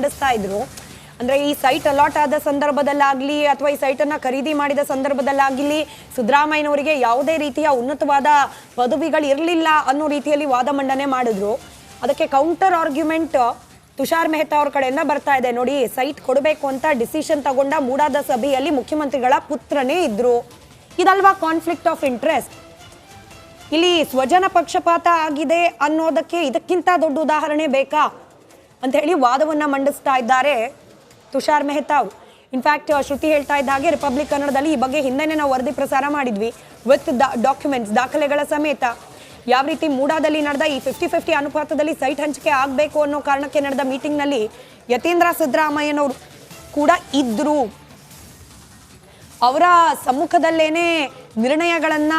ಮಂಡಿಸ್ತಾ ಇದ್ರು. ಅಂದ್ರೆ ಈ ಸೈಟ್ ಅಲಾಟ್ ಆದ ಸಂದರ್ಭದಲ್ಲಾಗ್ಲಿ ಅಥವಾ ಈ ಸೈಟ್ ಅನ್ನ ಖರೀದಿ ಮಾಡಿದ ಸಂದರ್ಭದಲ್ಲಾಗ್ಲಿ ಸಿದ್ದರಾಮಯ್ಯನವರಿಗೆ ಯಾವುದೇ ರೀತಿಯ ಉನ್ನತವಾದ ಪದವಿಗಳು ಇರಲಿಲ್ಲ ಅನ್ನೋ ರೀತಿಯಲ್ಲಿ ವಾದ ಮಂಡನೆ ಮಾಡಿದ್ರು. ಅದಕ್ಕೆ ಕೌಂಟರ್ ಆರ್ಗ್ಯುಮೆಂಟ್ ತುಷಾರ್ ಮೆಹ್ತಾ ಅವ್ರ ಕಡೆಯಿಂದ ಬರ್ತಾ ಇದೆ. ನೋಡಿ, ಸೈಟ್ ಕೊಡಬೇಕು ಅಂತ ಡಿಸಿಷನ್ ತಗೊಂಡ ಮೂಡಾದ ಸಭೆಯಲ್ಲಿ ಮುಖ್ಯಮಂತ್ರಿಗಳ ಪುತ್ರನೇ ಇದ್ರು. ಇದಲ್ವಾ ಕಾನ್ಫ್ಲಿಕ್ಟ್ ಆಫ್ ಇಂಟ್ರೆಸ್ಟ್? ಇಲ್ಲಿ ಸ್ವಜನ ಪಕ್ಷಪಾತ ಆಗಿದೆ ಅನ್ನೋದಕ್ಕೆ ಇದಕ್ಕಿಂತ ದೊಡ್ಡ ಉದಾಹರಣೆ ಬೇಕಾ ಅಂತ ಹೇಳಿ ವಾದವನ್ನ ಮಂಡಿಸ್ತಾ ಇದ್ದಾರೆ ತುಷಾರ್ ಮೆಹ್ತಾ ಅವರು. ಇನ್ಫ್ಯಾಕ್ಟ್ ಶ್ರುತಿ ಹೇಳ್ತಾ ಇದ್ದ ಹಾಗೆ ರಿಪಬ್ಲಿಕ್ ಕನ್ನಡದಲ್ಲಿ ಈ ಬಗ್ಗೆ ಹಿಂದೆನೇ ನಾವು ವರದಿ ಪ್ರಸಾರ ಮಾಡಿದ್ವಿ ವಿತ್ ಡಾಕ್ಯುಮೆಂಟ್ಸ್, ದಾಖಲೆಗಳ ಸಮೇತ. ಯಾವ ರೀತಿ ಮೂಡಾದಲ್ಲಿ ನಡೆದ ಈ 50-50 ಅನುಪಾತದಲ್ಲಿ ಸೈಟ್ ಹಂಚಿಕೆ ಆಗಬೇಕು ಅನ್ನೋ ಕಾರಣಕ್ಕೆ ನಡೆದ ಮೀಟಿಂಗ್ನಲ್ಲಿ ಯತೀಂದ್ರ ಸಿದ್ದರಾಮಯ್ಯನವರು ಕೂಡ ಇದ್ರು. ಅವರ ಸಮ್ಮುಖದಲ್ಲೇನೆ ನಿರ್ಣಯಗಳನ್ನ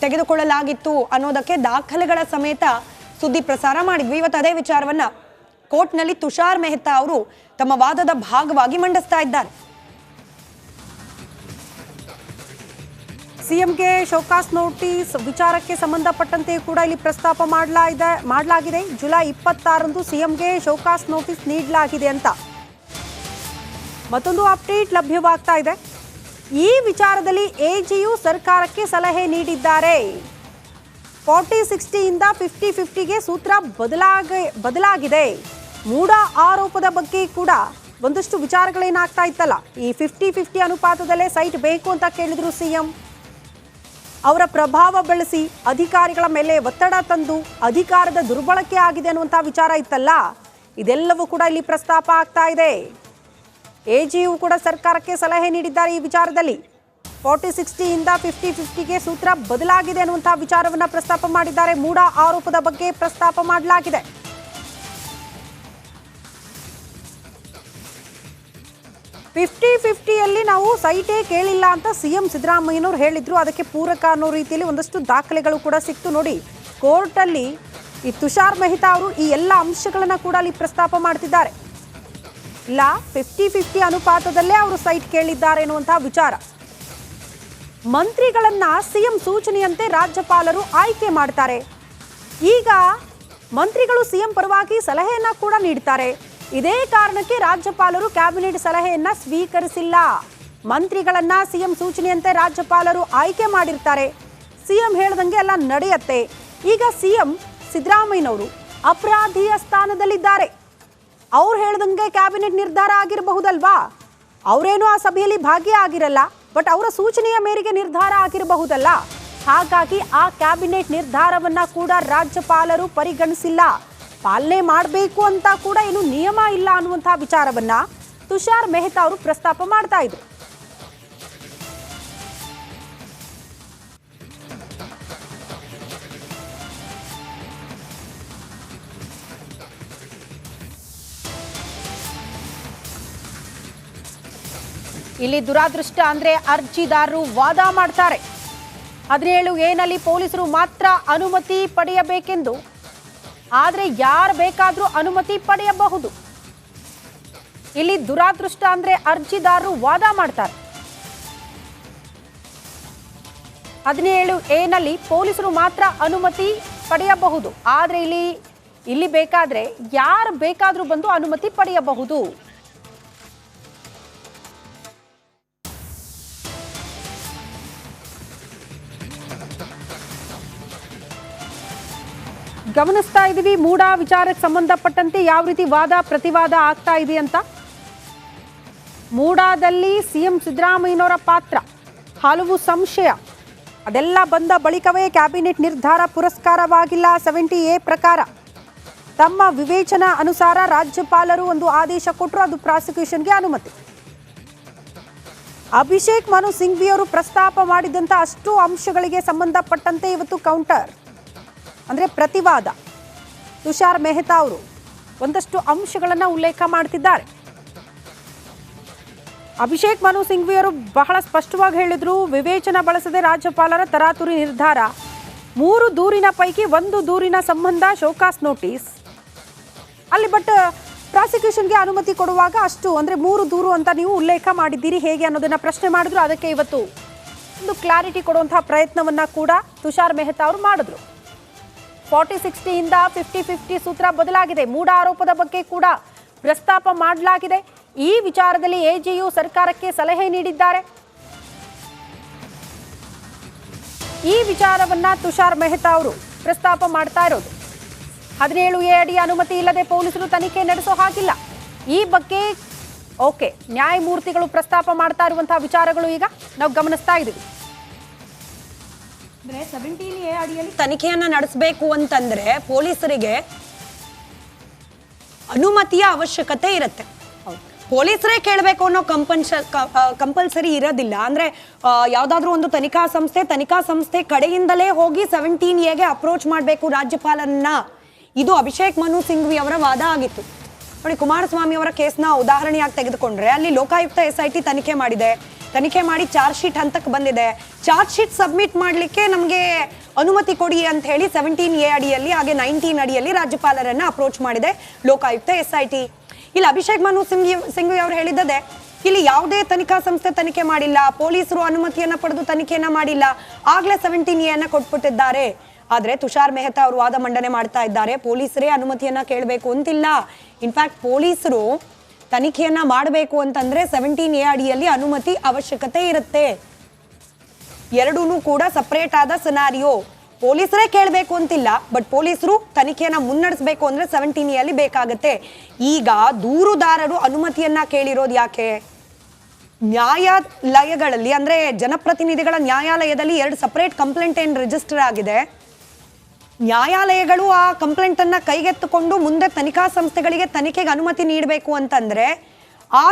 ತೆಗೆದುಕೊಳ್ಳಲಾಗಿತ್ತು ಅನ್ನೋದಕ್ಕೆ ದಾಖಲೆಗಳ ಸಮೇತ ಸುದ್ದಿ ಪ್ರಸಾರ ಮಾಡಿದ್ವಿ. ಇವತ್ತು ಅದೇ ವಿಚಾರವನ್ನ ಕೋರ್ಟ್ನಲ್ಲಿ ತುಷಾರ್ ಮೆಹ್ತಾ ಅವರು ತಮ್ಮ ವಾದದ ಭಾಗವಾಗಿ ಮಂಡಿಸ್ತಾ ಇದ್ದಾರೆ. ಸಿಎಂಗೆ ಶೋಕಾಸ್ ನೋಟಿಸ್ ವಿಚಾರಕ್ಕೆ ಸಂಬಂಧಪಟ್ಟಂತೆ ಕೂಡ ಇಲ್ಲಿ ಪ್ರಸ್ತಾಪ ಮಾಡಲಾಗಿದೆ. ಜುಲೈ 26ರಂದು ಸಿಎಂಗೆ ಶೋಕಾಸ್ ನೋಟಿಸ್ ನೀಡಲಾಗಿದೆ ಅಂತ ಮತ್ತೊಂದು ಅಪ್ಡೇಟ್ ಲಭ್ಯವಾಗ್ತಾ ಇದೆ. ಈ ವಿಚಾರದಲ್ಲಿ ಎಜಿಯು ಸರ್ಕಾರಕ್ಕೆ ಸಲಹೆ ನೀಡಿದ್ದಾರೆ. 40-60 ಇಂದ 50-50ಗೆ ಸೂತ್ರ ಬದಲಾಗಿದೆ. ಮೂಡ ಆರೋಪದ ಬಗ್ಗೆ ಕೂಡ ಒಂದಷ್ಟು ವಿಚಾರಗಳೇನಾಗ್ತಾ ಇತ್ತಲ್ಲ, ಈ 50-50 ಅನುಪಾತದಲ್ಲೇ ಸೈಟ್ ಬೇಕು ಅಂತ ಕೇಳಿದ್ರು ಸಿಎಂ. ಅವರ ಪ್ರಭಾವ ಬಳಸಿ ಅಧಿಕಾರಿಗಳ ಮೇಲೆ ಒತ್ತಡ ತಂದು ಅಧಿಕಾರದ ದುರ್ಬಳಕೆ ಆಗಿದೆ ಅನ್ನುವಂಥ ವಿಚಾರ ಇತ್ತಲ್ಲ, ಇದೆಲ್ಲವೂ ಕೂಡ ಇಲ್ಲಿ ಪ್ರಸ್ತಾಪ ಆಗ್ತಾ ಇದೆ. ಎಜಿಯು ಕೂಡ ಸರ್ಕಾರಕ್ಕೆ ಸಲಹೆ ನೀಡಿದ್ದಾರೆ. ಈ ವಿಚಾರದಲ್ಲಿ 40-60 ಇಂದ 50-50ಗೆ ಸೂತ್ರ ಬದಲಾಗಿದೆ ಅನ್ನುವಂಥ ವಿಚಾರವನ್ನ ಪ್ರಸ್ತಾಪ ಮಾಡಿದ್ದಾರೆ. ಮೂಡ ಆರೋಪದ ಬಗ್ಗೆ ಪ್ರಸ್ತಾಪ ಮಾಡಲಾಗಿದೆ. ಫಿಫ್ಟಿ ನಾವು ಸೈಟೇ ಕೇಳಿಲ್ಲ ಅಂತ ಸಿಎಂ ಸಿದ್ದರಾಮಯ್ಯನವರು ಹೇಳಿದ್ರು. ಅದಕ್ಕೆ ಪೂರಕ ಅನ್ನೋ ರೀತಿಯಲ್ಲಿ ಒಂದಷ್ಟು ದಾಖಲೆಗಳು ಕೂಡ ಸಿಕ್ತು. ನೋಡಿ, ಕೋರ್ಟಲ್ಲಿ ಈ ತುಷಾರ್ ಮೆಹ್ತಾ ಅವರು ಈ ಎಲ್ಲ ಅಂಶಗಳನ್ನ ಕೂಡ ಅಲ್ಲಿ ಪ್ರಸ್ತಾಪ ಮಾಡ್ತಿದ್ದಾರೆ. ಇಲ್ಲ, 50-50 ಅನುಪಾತದಲ್ಲೇ ಅವರು ಸೈಟ್ ಕೇಳಿದ್ದಾರೆ ಎನ್ನುವಂತಹ ವಿಚಾರ. ಮಂತ್ರಿಗಳನ್ನ ಸಿಎಂ ಸೂಚನೆಯಂತೆ ರಾಜ್ಯಪಾಲರು ಆಯ್ಕೆ ಮಾಡ್ತಾರೆ. ಈಗ ಮಂತ್ರಿಗಳು ಸಿಎಂ ಪರವಾಗಿ ಸಲಹೆಯನ್ನ ಕೂಡ ನೀಡ್ತಾರೆ. ಇದೇ ಕಾರಣಕ್ಕೆ ರಾಜ್ಯಪಾಲರು ಕ್ಯಾಬಿನೆಟ್ ಸಲಹೆಯನ್ನ ಸ್ವೀಕರಿಸಿಲ್ಲ. ಮಂತ್ರಿಗಳನ್ನ ಸಿಎಂ ಸೂಚನೆಯಂತೆ ರಾಜ್ಯಪಾಲರು ಆಯ್ಕೆ ಮಾಡಿರ್ತಾರೆ. ಸಿಎಂ ಹೇಳ್ದಂಗೆ ಎಲ್ಲ ನಡೆಯುತ್ತೆ. ಈಗ ಸಿಎಂ ಸಿದ್ದರಾಮಯ್ಯನವರು ಅಪರಾಧಿಯ ಸ್ಥಾನದಲ್ಲಿದ್ದಾರೆ. ಅವ್ರು ಹೇಳ್ದಂಗೆ ಕ್ಯಾಬಿನೆಟ್ ನಿರ್ಧಾರ ಆಗಿರಬಹುದಲ್ವಾ? ಅವರೇನು ಆ ಸಭೆಯಲ್ಲಿ ಭಾಗಿಯಾಗಿರಲ್ಲ, ಬಟ್ ಅವರ ಸೂಚನೆಯ ಮೇರೆಗೆ ನಿರ್ಧಾರ ಆಗಿರಬಹುದಲ್ಲ. ಹಾಗಾಗಿ ಆ ಕ್ಯಾಬಿನೆಟ್ ನಿರ್ಧಾರವನ್ನ ಕೂಡ ರಾಜ್ಯಪಾಲರು ಪರಿಗಣಿಸಿಲ್ಲ. ಪಾಲನೆ ಮಾಡಬೇಕು ಅಂತ ಕೂಡ ಏನು ನಿಯಮ ಇಲ್ಲ ಅನ್ನುವಂತಹ ವಿಚಾರವನ್ನ ತುಷಾರ್ ಮೆಹ್ತಾ ಅವರು ಪ್ರಸ್ತಾಪ ಮಾಡ್ತಾ ಇದ್ರು. ಇಲ್ಲಿ ದುರಾದೃಷ್ಟ ಅಂದ್ರೆ ಅರ್ಜಿದಾರರು ವಾದ ಮಾಡ್ತಾರೆ. 17A ನಲ್ಲಿ ಪೊಲೀಸರು ಮಾತ್ರ ಅನುಮತಿ ಪಡೆಯಬೇಕೆಂದು, ಆದರೆ ಯಾರು ಬೇಕಾದರೂ ಅನುಮತಿ ಪಡೆಯಬಹುದು. ಇಲ್ಲಿ ದುರಾದೃಷ್ಟ ಅಂದ್ರೆ ಅರ್ಜಿದಾರರು ವಾದ ಮಾಡ್ತಾರೆ. 17A ನಲ್ಲಿ ಪೊಲೀಸರು ಮಾತ್ರ ಅನುಮತಿ ಪಡೆಯಬಹುದು, ಆದರೆ ಇಲ್ಲಿ ಬೇಕಾದ್ರೆ ಯಾರು ಬೇಕಾದರೂ ಬಂದು ಅನುಮತಿ ಪಡೆಯಬಹುದು. ಗಮನಿಸ್ತಾ ಇದೀವಿ ಮೂಡ ವಿಚಾರಕ್ಕೆ ಸಂಬಂಧಪಟ್ಟಂತೆ ಯಾವ ರೀತಿ ವಾದ ಪ್ರತಿವಾದ ಆಗ್ತಾ ಇದೆ ಅಂತ. ಮೂಡಾದಲ್ಲಿ ಸಿಎಂ ಸಿದ್ದರಾಮಯ್ಯನವರ ಪಾತ್ರ, ಹಲವು ಸಂಶಯ, ಅದೆಲ್ಲ ಬಂದ ಬಳಿಕವೇ ಕ್ಯಾಬಿನೆಟ್ ನಿರ್ಧಾರ ಪುರಸ್ಕಾರವಾಗಿಲ್ಲ. 70A ಪ್ರಕಾರ ತಮ್ಮ ವಿವೇಚನಾ ಅನುಸಾರ ರಾಜ್ಯಪಾಲರು ಒಂದು ಆದೇಶ ಕೊಟ್ಟರು, ಅದು ಪ್ರಾಸಿಕ್ಯೂಷನ್ಗೆ ಅನುಮತಿ. ಅಭಿಷೇಕ್ ಮನು ಸಿಂಘ್ವಿ ಅವರು ಪ್ರಸ್ತಾಪ ಮಾಡಿದಂಥ ಅಷ್ಟು ಅಂಶಗಳಿಗೆ ಸಂಬಂಧಪಟ್ಟಂತೆ ಇವತ್ತು ಕೌಂಟರ್ ಅಂದರೆ ಪ್ರತಿವಾದ. ತುಷಾರ್ ಮೆಹ್ತಾ ಅವರು ಒಂದಷ್ಟು ಅಂಶಗಳನ್ನು ಉಲ್ಲೇಖ ಮಾಡ್ತಿದ್ದಾರೆ. ಅಭಿಷೇಕ್ ಮನು ಸಿಂಘ್ವಿ ಅವರು ಬಹಳ ಸ್ಪಷ್ಟವಾಗಿ ಹೇಳಿದ್ರು, ವಿವೇಚನಾ ಬಳಸದೆ ರಾಜ್ಯಪಾಲರ ತರಾತುರಿ ನಿರ್ಧಾರ. 3 ದೂರಿನ ಪೈಕಿ 1 ದೂರಿನ ಸಂಬಂಧ ಶೋಕಾಸ್ ನೋಟಿಸ್ ಅಲ್ಲಿ, ಬಟ್ ಪ್ರಾಸಿಕ್ಯೂಷನ್ಗೆ ಅನುಮತಿ ಕೊಡುವಾಗ ಅಷ್ಟು ಅಂದರೆ 3 ದೂರು ಅಂತ ನೀವು ಉಲ್ಲೇಖ ಮಾಡಿದ್ದೀರಿ ಹೇಗೆ ಅನ್ನೋದನ್ನ ಪ್ರಶ್ನೆ ಮಾಡಿದ್ರು. ಅದಕ್ಕೆ ಇವತ್ತು ಒಂದು ಕ್ಲಾರಿಟಿ ಕೊಡುವಂತಹ ಪ್ರಯತ್ನವನ್ನ ಕೂಡ ತುಷಾರ್ ಮೆಹ್ತಾ ಅವರು ಮಾಡಿದ್ರು. 40-60 ಇಂದ 50-50 ಸೂತ್ರ ಬದಲಾಗಿದೆ. ಮೂಡ ಆರೋಪದ ಬಗ್ಗೆ ಕೂಡ ಪ್ರಸ್ತಾಪ ಮಾಡಲಾಗಿದೆ. ಈ ವಿಚಾರದಲ್ಲಿ ಎಜಿಯು ಸರ್ಕಾರಕ್ಕೆ ಸಲಹೆ ನೀಡಿದ್ದಾರೆ. ಈ ವಿಚಾರವನ್ನ ತುಷಾರ್ ಮೆಹ್ತಾ ಅವರು ಪ್ರಸ್ತಾಪ ಮಾಡ್ತಾ ಇರೋದು. 17A ಅಡಿ ಅನುಮತಿ ಇಲ್ಲದೆ ಪೊಲೀಸರು ತನಿಖೆ ನಡೆಸೋ ಹಾಗಿಲ್ಲ. ಈ ಬಗ್ಗೆ ನ್ಯಾಯಮೂರ್ತಿಗಳು ಪ್ರಸ್ತಾಪ ಮಾಡ್ತಾ ಇರುವಂತಹ ವಿಚಾರಗಳು ಈಗ ನಾವು ಗಮನಿಸ್ತಾ ಇದ್ದೀವಿ. 17A ಅಡಿಯಲ್ಲಿ ತನಿಖೆಯನ್ನ ನಡೆಸಬೇಕು ಅಂತಂದ್ರೆ ಪೊಲೀಸರಿಗೆ ಅನುಮತಿಯ ಅವಶ್ಯಕತೆ ಇರುತ್ತೆ. ಪೊಲೀಸರೇ ಕೇಳಬೇಕು ಅನ್ನೋ ಕಂಪಲ್ಸರಿ ಇರೋದಿಲ್ಲ. ಅಂದ್ರೆ ಯಾವ್ದಾದ್ರು ಒಂದು ತನಿಖಾ ಸಂಸ್ಥೆ ಕಡೆಯಿಂದಲೇ ಹೋಗಿ 17Aಗೆ ಅಪ್ರೋಚ್ ಮಾಡಬೇಕು ರಾಜ್ಯಪಾಲರನ್ನ. ಇದು ಅಭಿಷೇಕ್ ಮನು ಸಿಂಘ್ವಿ ಅವರ ವಾದ ಆಗಿತ್ತು. ನೋಡಿ, ಕುಮಾರಸ್ವಾಮಿ ಅವರ ಕೇಸ್ನ ಉದಾಹರಣೆಯಾಗಿ ತೆಗೆದುಕೊಂಡ್ರೆ ಅಲ್ಲಿ ಲೋಕಾಯುಕ್ತ SIT ತನಿಖೆ ಮಾಡಿ ಚಾರ್ಜ್ ಶೀಟ್ ಹಂತಕ್ಕೆ ಬಂದಿದೆ. ಚಾರ್ಜ್ ಶೀಟ್ ಸಬ್ಮಿಟ್ ಮಾಡಲಿಕ್ಕೆ ನಮಗೆ ಅನುಮತಿ ಕೊಡಿ ಅಂತ ಹೇಳಿ 17A ಅಡಿಯಲ್ಲಿ ಹಾಗೆ 19 ಅಡಿಯಲ್ಲಿ ರಾಜ್ಯಪಾಲರನ್ನ ಅಪ್ರೋಚ್ ಮಾಡಿದೆ ಲೋಕಾಯುಕ್ತ SIT. ಇಲ್ಲಿ ಅಭಿಷೇಕ್ ಮನು ಸಿಂಘ್ವಿ ಅವರು ಹೇಳಿದ್ದದೆ, ಇಲ್ಲಿ ಯಾವುದೇ ತನಿಖಾ ಸಂಸ್ಥೆ ತನಿಖೆ ಮಾಡಿಲ್ಲ, ಪೊಲೀಸರು ಅನುಮತಿಯನ್ನ ಪಡೆದು ತನಿಖೆಯನ್ನ ಮಾಡಿಲ್ಲ, ಆಗ್ಲೇ 17A ಕೊಟ್ಬಿಟ್ಟಿದ್ದಾರೆ. ಆದ್ರೆ ತುಷಾರ್ ಮೆಹ್ತಾ ಅವರು ವಾದ ಮಂಡನೆ ಮಾಡ್ತಾ ಇದ್ದಾರೆ, ಪೊಲೀಸರೇ ಅನುಮತಿಯನ್ನ ಕೇಳಬೇಕು ಅಂತಿಲ್ಲ. ಇನ್ಫ್ಯಾಕ್ಟ್ ಪೊಲೀಸರು ತನಿಖೆಯನ್ನ ಮಾಡಬೇಕು ಅಂತಂದ್ರೆ 17A ಅಡಿಯಲ್ಲಿ ಅನುಮತಿ ಅವಶ್ಯಕತೆ ಇರುತ್ತೆ. ಎರಡೂ ಕೂಡ ಸಪರೇಟ್ ಆದ ಸಿನಾರಿಯೋ. ಪೊಲೀಸರೇ ಕೇಳಬೇಕು ಅಂತಿಲ್ಲ, ಬಟ್ ಪೊಲೀಸರು ತನಿಖೆಯನ್ನ ಮುನ್ನಡೆಸಬೇಕು ಅಂದ್ರೆ 17A ಅಲ್ಲಿ ಬೇಕಾಗತ್ತೆ. ಈಗ ದೂರುದಾರರು ಅನುಮತಿಯನ್ನ ಕೇಳಿರೋದು ಯಾಕೆ? ನ್ಯಾಯಾಲಯಗಳಲ್ಲಿ ಅಂದ್ರೆ ಜನಪ್ರತಿನಿಧಿಗಳ ನ್ಯಾಯಾಲಯದಲ್ಲಿ 2 ಸಪರೇಟ್ ಕಂಪ್ಲೇಂಟ್ ಏನ್ ರಿಜಿಸ್ಟರ್ ಆಗಿದೆ. ನ್ಯಾಯಾಲಯಗಳು ಆ ಕಂಪ್ಲೇಂಟ್ ಅನ್ನ ಕೈಗೆತ್ತಿಕೊಂಡು ಮುಂದೆ ತನಿಖಾ ಸಂಸ್ಥೆಗಳಿಗೆ ತನಿಖೆಗೆ ಅನುಮತಿ ನೀಡಬೇಕು ಅಂತಂದ್ರೆ ಆ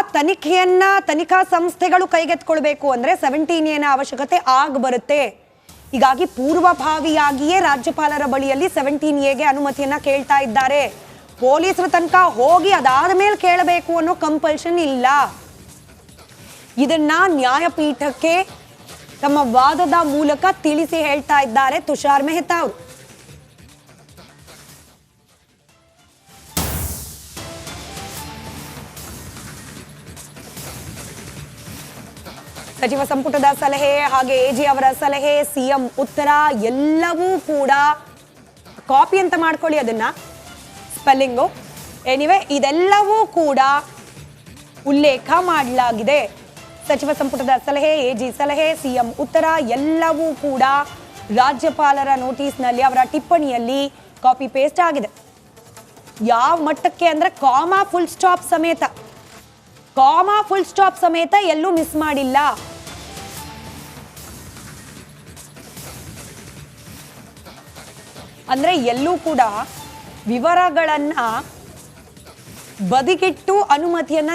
ತನಿಖಾ ಸಂಸ್ಥೆಗಳು ಕೈಗೆತ್ಕೊಳ್ಬೇಕು ಅಂದ್ರೆ 17A ಅವಶ್ಯಕತೆ ಬರುತ್ತೆ. ಹೀಗಾಗಿ ಪೂರ್ವಭಾವಿಯಾಗಿಯೇ ರಾಜ್ಯಪಾಲರ ಬಳಿಯಲ್ಲಿ 17Aಗೆ ಅನುಮತಿಯನ್ನ ಕೇಳ್ತಾ ಇದ್ದಾರೆ. ಪೊಲೀಸರ ತನಕ ಹೋಗಿ ಅದಾದ ಮೇಲೆ ಕೇಳಬೇಕು ಅನ್ನೋ ಕಂಪಲ್ಷನ್ ಇಲ್ಲ. ಇದನ್ನ ನ್ಯಾಯಪೀಠಕ್ಕೆ ತಮ್ಮ ವಾದದ ಮೂಲಕ ತಿಳಿಸಿ ಹೇಳ್ತಾ ಇದ್ದಾರೆ ತುಷಾರ್ ಮೆಹ್ತಾ ಅವರು. ಸಚಿವ ಸಂಪುಟದ ಸಲಹೆ ಹಾಗೆ AG ಅವರ ಸಲಹೆ, CM ಉತ್ತರ ಎಲ್ಲವೂ ಕೂಡ ಕಾಪಿ ಅಂತ ಮಾಡ್ಕೊಳ್ಳಿ, ಅದನ್ನ ಸ್ಪೆಲ್ಲಿಂಗು ಎನಿವೆ ಇದೆಲ್ಲವೂ ಕೂಡ ಉಲ್ಲೇಖ ಮಾಡಲಾಗಿದೆ. ಸಚಿವ ಸಂಪುಟದ ಸಲಹೆ, AG ಸಲಹೆ, CM ಉತ್ತರ ಎಲ್ಲವೂ ಕೂಡ ರಾಜ್ಯಪಾಲರ ನೋಟಿಸ್ನಲ್ಲಿ ಅವರ ಟಿಪ್ಪಣಿಯಲ್ಲಿ ಕಾಪಿ ಪೇಸ್ಟ್ ಆಗಿದೆ. ಯಾವ ಮಟ್ಟಕ್ಕೆ ಅಂದ್ರೆ ಕಾಮಾ ಫುಲ್ ಸ್ಟಾಪ್ ಸಮೇತ ಎಲ್ಲೂ ಮಿಸ್ ಮಾಡಿಲ್ಲ. ಅಂದ್ರೆ ಎಲ್ಲೂ ಕೂಡ ವಿವರಗಳನ್ನ ಬದಿಗಿಟ್ಟು ಅನುಮತಿಯನ್ನ